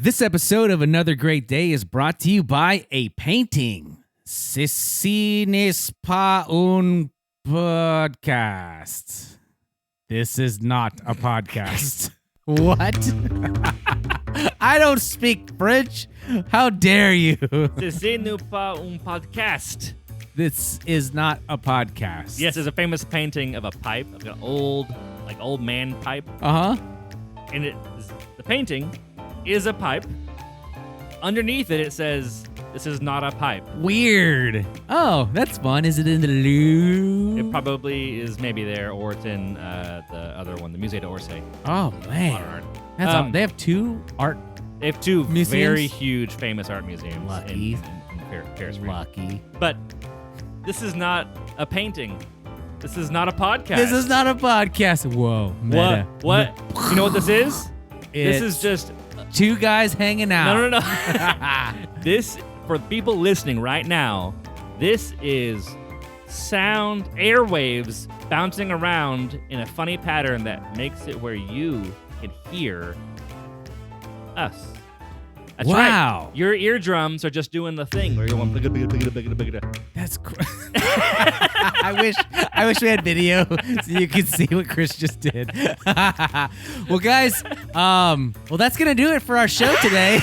This episode of Another Great Day is brought to you by a painting. Cecinis pa un podcast. This is not a podcast. What? I don't speak French. How dare you? Ceci n'est pas un podcast. This is not a podcast. Yes, there's a famous painting of a pipe, of an old man pipe. Uh-huh. And the painting is a pipe. Underneath it says, "This is not a pipe." Weird. Oh, that's fun. Is it in the Louvre? It probably is maybe there, or it's in the other one, the Musée d'Orsay. Oh, man. That's they have two art They have two museums? very huge, famous art museums Lucky. in Paris. Lucky. But this is not a painting. This is not a podcast. This is not a podcast. Whoa. Meta. What? You know what this is? This It's is just... two guys hanging out. No. This, for people listening right now, this is sound airwaves bouncing around in a funny pattern that makes it where you can hear us. That's Wow. right. Your eardrums are just doing the thing where you're going bigga. That's I wish we had video so you could see what Chris just did. Well, guys, that's gonna do it for our show today.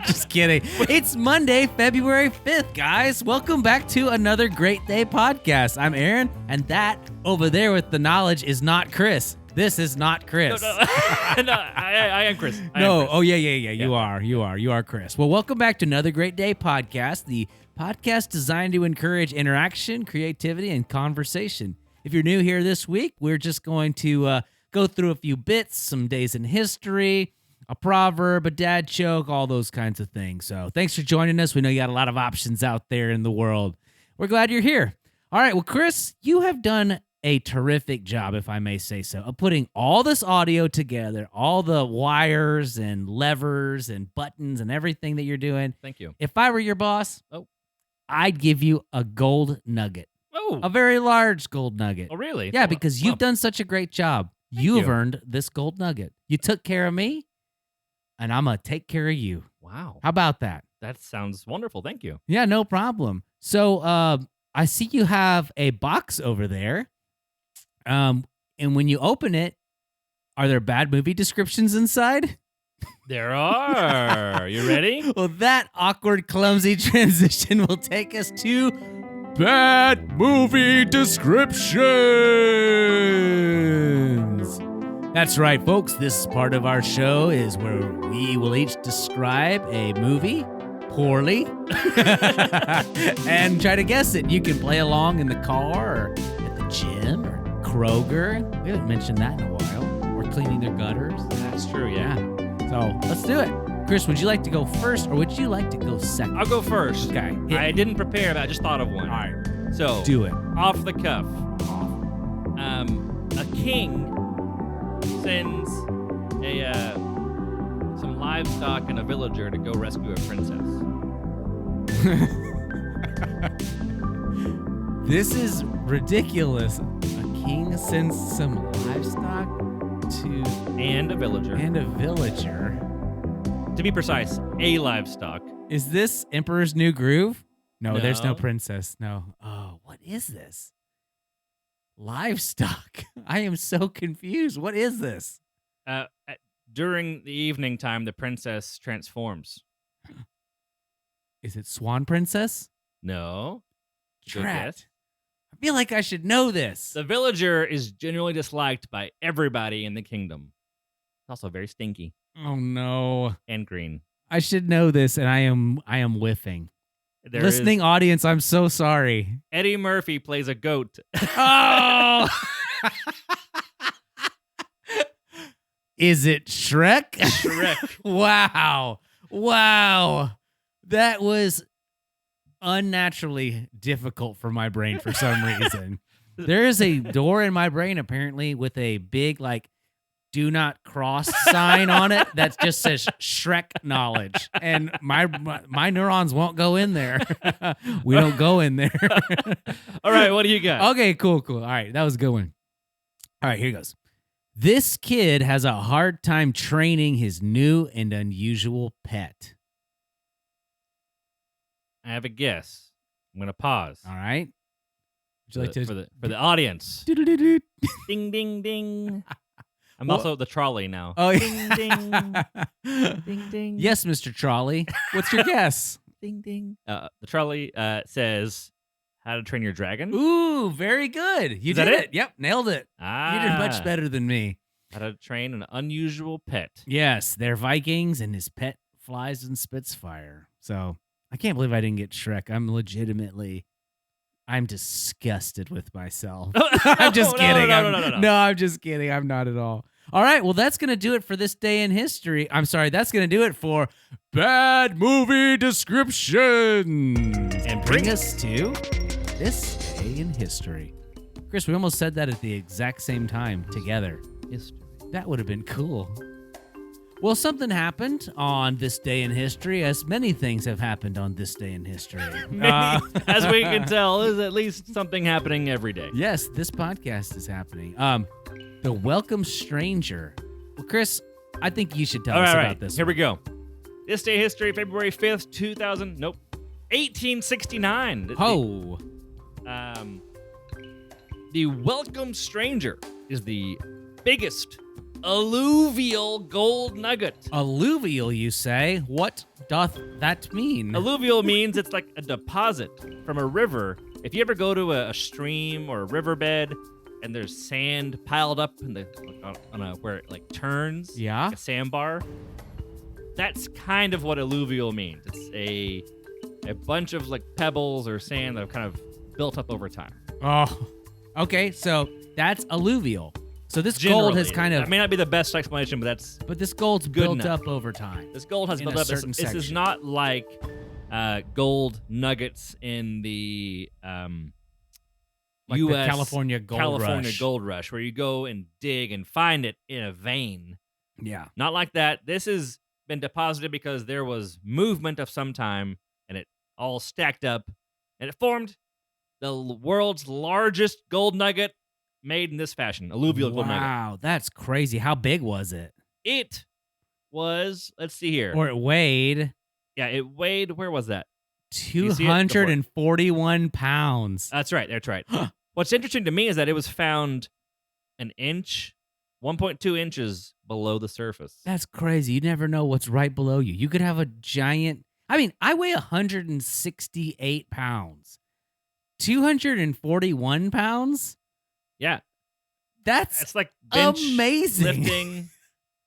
Just kidding. It's Monday, February 5th, guys. Welcome back to Another Great Day podcast. I'm Aaron, and that over there with the knowledge is not Chris. This is not Chris. No, I am Chris. Oh yeah. You are Chris. Well, welcome back to Another Great Day podcast, the podcast designed to encourage interaction, creativity, and conversation. If you're new here this week, we're just going to go through a few bits, some days in history, a proverb, a dad joke, all those kinds of things. So thanks for joining us. We know you got a lot of options out there in the world. We're glad you're here. All right, well, Chris, you have done a terrific job, if I may say so, of putting all this audio together, all the wires and levers and buttons and everything that you're doing. Thank you. If I were your boss, I'd give you a gold nugget. Oh. A very large gold nugget. Oh, really? Yeah, because you've done such a great job. You've earned this gold nugget. You took care of me, and I'm going to take care of you. Wow. How about that? That sounds wonderful. Thank you. Yeah, no problem. So I see you have a box over there. And when you open it, are there bad movie descriptions inside? There are. You ready? Well, that awkward, clumsy transition will take us to bad movie descriptions. That's right, folks. This part of our show is where we will each describe a movie poorly and try to guess it. You can play along in the car or at the gym or Kroger. We haven't mentioned that in a while. We're cleaning their gutters. That's true, yeah. So let's do it. Chris, would you like to go first or would you like to go second? I'll go first. Okay. I didn't prepare, but I just thought of one. All right. So, Do it. off the cuff. A king sends some livestock and a villager to go rescue a princess. This is ridiculous. A king sends some livestock to And a villager. and a villager. To be precise, a livestock. Is this Emperor's New Groove? No, there's no No. princess. No. Oh, what is this? Livestock. I am so confused. What is this? During the evening time, the princess transforms. Is it Swan Princess? No. Good Drat. guess. I feel like I should know this. The villager is generally disliked by everybody in the kingdom. It's also very stinky Oh no. and green. I should know this and I am whiffing. There Listening is audience, I'm so sorry. Eddie Murphy plays a goat. Oh! Is it Shrek? Shrek. Wow. That was unnaturally difficult for my brain for some reason. There is a door in my brain apparently with a big do not cross sign on it that just says Shrek knowledge. And my neurons won't go in there. We don't go in there. All right, what do you got? Okay, cool. All right, that was a good one. All right, here goes. This kid has a hard time training his new and unusual pet. I have a guess. I'm gonna pause. All right. Would you like to for the audience? Doodle-doo-doo. Ding ding ding. I'm Well- also the trolley now. Oh, Ding yeah. ding. Ding ding. Yes, Mr. Trolley. What's your guess? Ding ding. The trolley says, "How to Train Your Dragon." Ooh, very good. You Is that did it? Yep, nailed it. You did much better than me. How to Train an Unusual Pet. Yes, they're Vikings, and his pet flies and spits fire. So I can't believe I didn't get Shrek. I'm disgusted with myself. I'm just kidding. No. I'm just kidding. I'm not at all. All right, well, that's going to do it for this day in history. I'm sorry, that's going to do it for Bad Movie Descriptions. And bring us to This Day in History. Chris, we almost said that at the exact same time together. History. That would have been cool. Well, something happened on this day in history, as many things have happened on this day in history. As we can tell, there's at least something happening every day. Yes, this podcast is happening. The Welcome Stranger. Well, Chris, I think you should tell us about this. Here we go. This day in history, February 5th, 1869. Oh. The Welcome Stranger is the biggest alluvial gold nugget. Alluvial, you say? What doth that mean? Alluvial means it's like a deposit from a river. If you ever go to a stream or a riverbed and there's sand piled up in where it like turns, Yeah. like a sandbar, that's kind of what alluvial means. It's a bunch of like pebbles or sand that have kind of built up over time. Oh, okay. So that's alluvial. So this gold has kind of. That may not be the best explanation, but this gold's good built enough. up over time. This gold has in built a up. certain This is section. not like gold nuggets in the Like U.S. the California Gold Rush. Gold Rush, where you go and dig and find it in a vein. Yeah. Not like that. This has been deposited because there was movement of some time, and it all stacked up, and it formed the world's largest gold nugget made in this fashion, alluvial gold nugget. Wow, that's crazy. How big was it? It was, let's see here. Or it weighed Yeah, it weighed, where was that? 241 pounds. That's right. What's interesting to me is that it was found an inch, 1.2 inches below the surface. That's crazy. You never know what's right below you. You could have a giant. I mean, I weigh 168 pounds. 241 pounds? Yeah. That's It's like bench amazing. lifting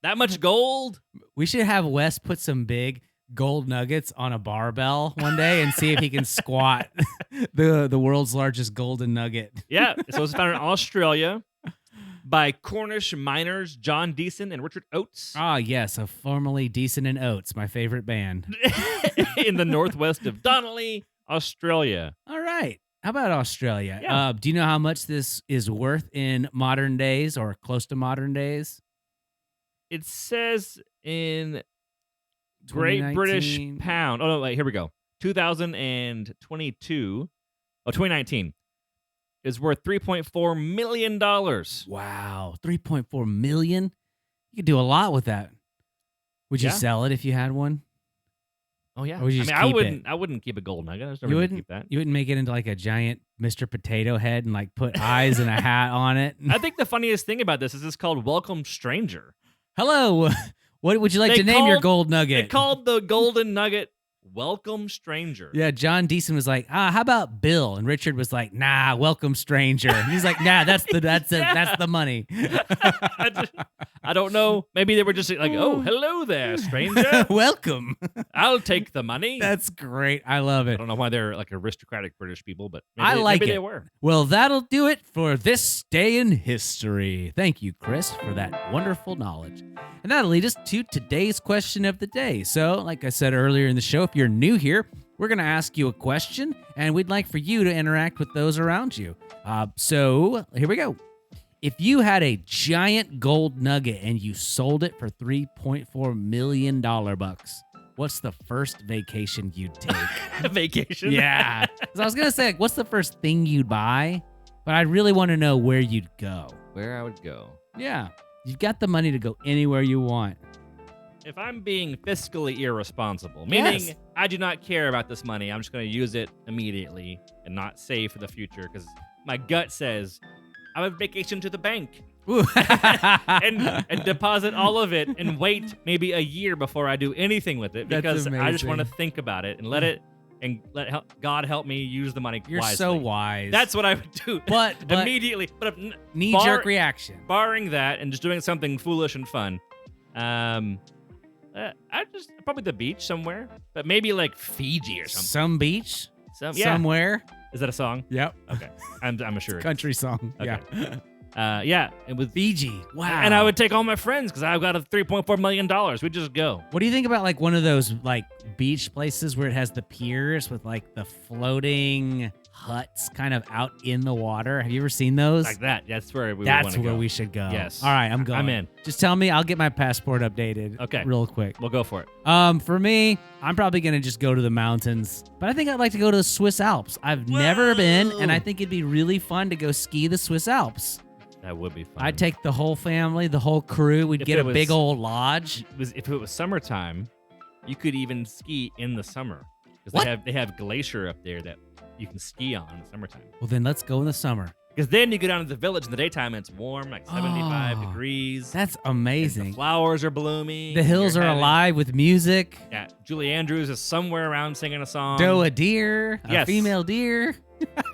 that much gold. We should have Wes put some big gold nuggets on a barbell one day and see if he can squat the world's largest golden nugget. Yeah. So it was found in Australia by Cornish miners John Deason and Richard Oates Ah, yes, a formerly Decent and Oates, my favorite band. in the northwest of Donnelly, Australia. All right. How about Australia? Yeah. Do you know how much this is worth in modern days or close to modern days? It says in Great 2019. British pound. Oh, no, wait, here we go. 2019 is worth $3.4 million. Wow, 3.4 million. You could do a lot with that. Would you Yeah. sell it if you had one? Oh, yeah. Or would you just I keep it? I wouldn't keep a gold nugget. I was You never going to wouldn't. keep that. You wouldn't make it into like a giant Mr. Potato Head and like put eyes and a hat on it. I think the funniest thing about this is it's called Welcome Stranger. Hello. What would you like They to name your called- gold They nugget? called the golden nugget Welcome Stranger. Yeah, John Deason was like, how about Bill? And Richard was like, nah, welcome stranger. And he's like, nah, that's the money. I don't know. Maybe they were just like, oh, hello there, stranger. Welcome. I'll take the money. That's great. I love I it. don't know why they're like aristocratic British people, but I like maybe it. they were. Well, that'll do it for this day in history. Thank you, Chris, for that wonderful knowledge. And that'll lead us to today's question of the day. So, like I said earlier in the show, if you're new here, we're going to ask you a question, and we'd like for you to interact with those around you. So, here we go. If you had a giant gold nugget and you sold it for $3.4 million bucks, what's the first vacation you'd take? Vacation. Yeah. So I was going to say, like, what's the first thing you'd buy? But I really want to know where you'd go. Where I would go. Yeah. You've got the money to go anywhere you want. If I'm being fiscally irresponsible, meaning Yes. I do not care about this money, I'm just going to use it immediately and not save for the future because my gut says I would vacation to the bank Ooh. and deposit all of it and wait maybe a year before I do anything with it That's because I just want to amazing. think about it and let God help me use the money You're wisely. so wise. That's what I would do. But immediately. But knee-jerk reaction. barring that and just doing something foolish and fun, probably the beach somewhere, but maybe like Fiji or something. Some beach, Yeah. somewhere. Is that a song? Yep. Okay, I'm sure. Country song. Okay. Yeah. Yeah, and with Fiji. Wow. and I would take all my friends because I've got a $3.4 million. We'd just go. What do you think about like one of those like beach places where it has the piers with like the floating huts kind of out in the water? Have you ever seen those? Like that. That's where we That's want to where go. we should go. Yes. All right, I'm going. I'm in. Just tell me, I'll get my passport updated. Okay. Real quick. We'll go for it. For me, I'm probably gonna just go to the mountains, but I think I'd like to go to the Swiss Alps. I've never been, and I think it'd be really fun to go ski the Swiss Alps. That would be fun. I'd take the whole family, the whole crew. We'd If get it a was- big old lodge. If it was summertime, you could even ski in the summer because What? they have glacier up there that you can ski on in the summertime. Well, then let's go in the summer. Because then you go down to the village in the daytime and it's warm, like 75 Oh, degrees. That's and amazing. the flowers are blooming. The hills you're are having- alive with music. Yeah, Julie Andrews is somewhere around singing a song. Doe a deer, a yes. female deer.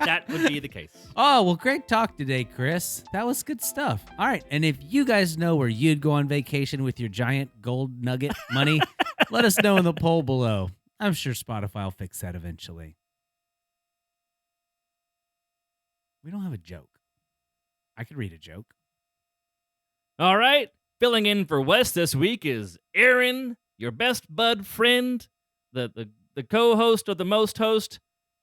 That would be the case. Oh, well, great talk today, Chris. That was good stuff. All right. And if you guys know where you'd go on vacation with your giant gold nugget money, let us know in the poll below. I'm sure Spotify will fix that eventually. We don't have a joke. I could read a joke. All right. Filling in for Wes this week is Aaron, your best bud friend, the co-host of the most host,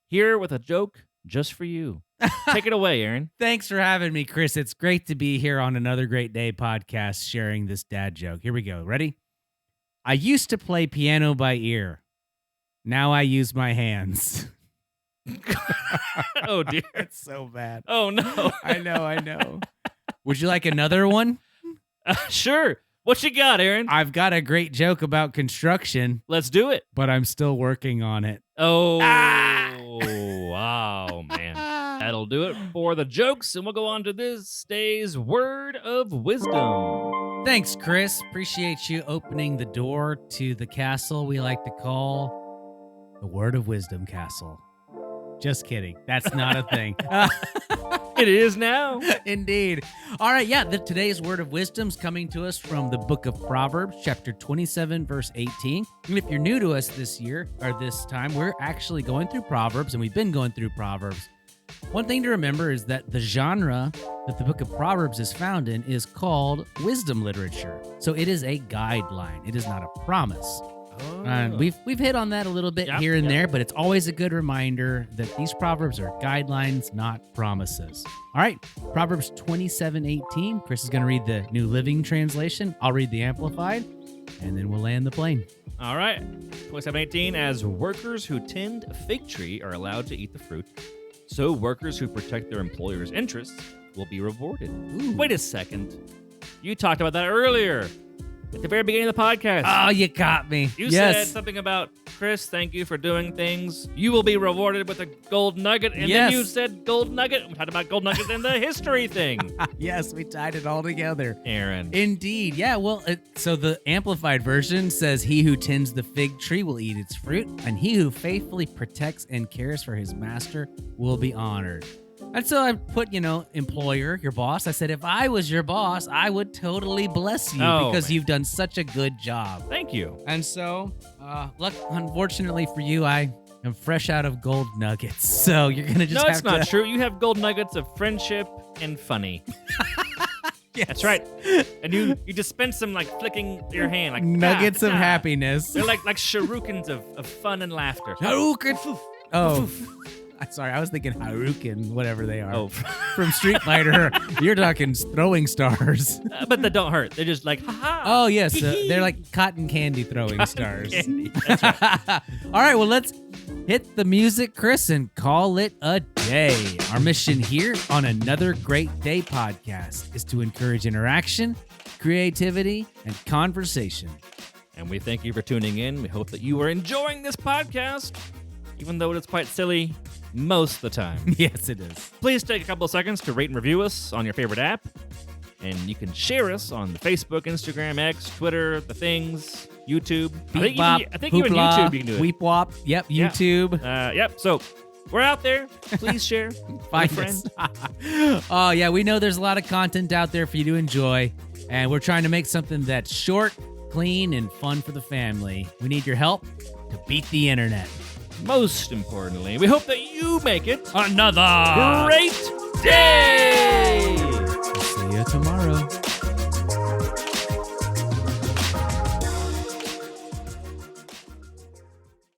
here with a joke just for you. Take it away, Aaron. Thanks for having me, Chris. It's great to be here on another Great Day podcast sharing this dad joke. Here we go. Ready? I used to play piano by ear. Now I use my hands. Oh, dear. It's so bad. Oh, no. I know. Would you like another one? Sure. What you got, Aaron? I've got a great joke about construction, Let's do it. but I'm still working on it. Oh, wow, man. That'll do it for the jokes, and we'll go on to this day's word of wisdom. Thanks, Chris. Appreciate you opening the door to the castle we like to call the Word of Wisdom Castle. Just kidding. That's not a thing. It is now. Indeed. All right, yeah, today's word of wisdom is coming to us from the book of Proverbs, chapter 27, verse 18. And if you're new to us this year, or this time, we're actually going through Proverbs, and we've been going through Proverbs. One thing to remember is that the genre that the book of Proverbs is found in is called wisdom literature. So it is a guideline. It is not a promise. And we've hit on that a little bit here and there, but it's always a good reminder that these proverbs are guidelines, not promises. All right, Proverbs 27:18. Chris is going to read the New Living Translation. I'll read the Amplified, and then we'll land the plane. All right. 27:18. As workers who tend a fig tree are allowed to eat the fruit, so workers who protect their employer's interests will be rewarded. Ooh. Wait a second. You talked about that earlier at the very beginning of the podcast. Oh, you got me. You yes. said something about, Chris, thank you for doing things. You will be rewarded with a gold nugget. And Yes. then you said gold nugget. We talked about gold nugget in the history thing. Yes, we tied it all together. Aaron. Indeed. Yeah, well, so the Amplified version says, he who tends the fig tree will eat its fruit, and he who faithfully protects and cares for his master will be honored. And so I put, employer, your boss. I said, if I was your boss, I would totally bless you because man. you've done such a good job. Thank you. And so, unfortunately for you, I am fresh out of gold nuggets. So you're going to just No, have it's not to... true. You have gold nuggets of friendship and funny. Yes. That's right. And you dispense them like flicking your hand. Like Nuggets of ah. happiness. They're like shurikens of fun and laughter. Haruken. Oh, sorry. I was thinking Haruken, whatever they are. Oh. From Street Fighter. You're talking throwing stars. But they don't hurt. They're just like, ha-ha. Oh, yes. They're like cotton candy throwing stars. Candy. That's right. All right. Well, let's hit the music, Chris, and call it a day. Our mission here on Another Great Day podcast is to encourage interaction, creativity, and conversation. And we thank you for tuning in. We hope that you are enjoying this podcast, even though it's quite silly most of the time. Yes, it is. Please take a couple of seconds to rate and review us on your favorite app. And you can share us on Facebook, Instagram, X, Twitter, the things, YouTube. I think even YouTube you can do it. Weep wop. Yep, YouTube. Yep. So we're out there. Please share. Find friends. Oh, yeah. We know there's a lot of content out there for you to enjoy. And we're trying to make something that's short, clean, and fun for the family. We need your help to beat the internet. Most importantly, we hope that you make it another great day.